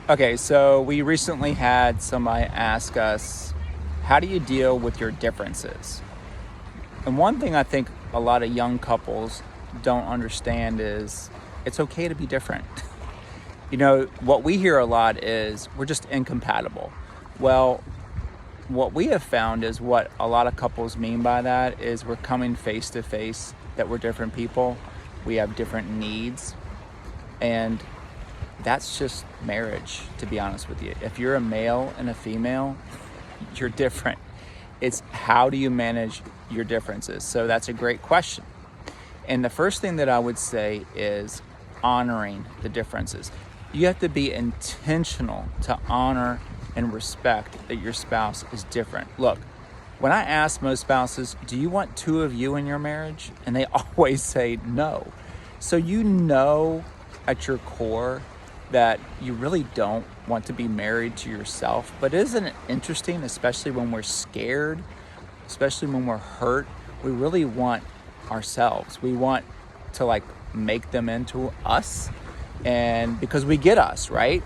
Okay, so we recently had somebody ask us, how do you deal with your differences? And one thing I think a lot of young couples don't understand is it's okay to be different. You know, what we hear a lot is we're just incompatible. Well, what we have found is what a lot of couples mean by that is we're coming face to face that we're different people. We have different needs. And that's just marriage, to be honest with you. If you're a male and a female, you're different. It's how do you manage your differences? So that's a great question. And the first thing that I would say is honoring the differences. You have to be intentional to honor and respect that your spouse is different. Look, when I ask most spouses, do you want two of you in your marriage? And they always say no. So you know at your core that you really don't want to be married to yourself. But isn't it interesting, especially when we're scared, especially when we're hurt, we really want ourselves. We want to make them into us, and because we get us, right?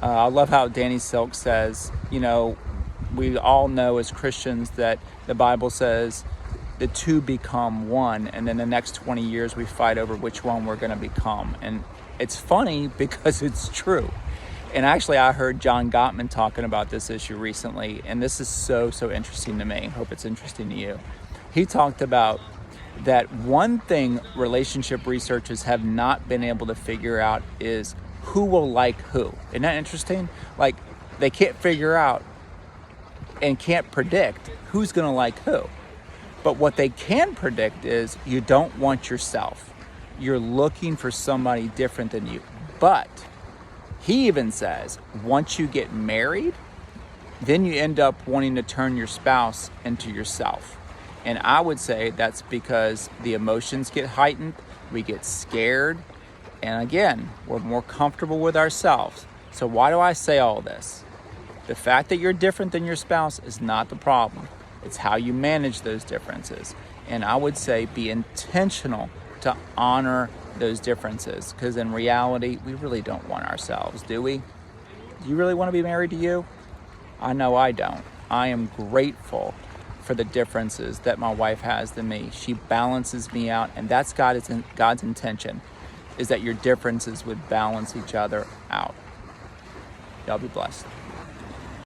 I love how Danny Silk says, we all know as Christians that the Bible says the two become one, and then the next 20 years we fight over which one we're going to become. And it's funny because it's true. And actually, I heard John Gottman talking about this issue recently, and this is so interesting to me. Hope it's interesting to you. He talked about that one thing relationship researchers have not been able to figure out is who will like who. Isn't that interesting? They can't figure out and can't predict who's going to like who. But what they can predict is you don't want yourself. You're looking for somebody different than you. But he even says, once you get married, then you end up wanting to turn your spouse into yourself. And I would say that's because the emotions get heightened, we get scared, and again, we're more comfortable with ourselves. So why do I say all this? The fact that you're different than your spouse is not the problem. It's how you manage those differences. And I would say be intentional to honor those differences, because in reality, we really don't want ourselves, do we? Do you really want to be married to you? I know I don't. I am grateful for the differences that my wife has than me. She balances me out, and that's God's intention, is that your differences would balance each other out. Y'all be blessed.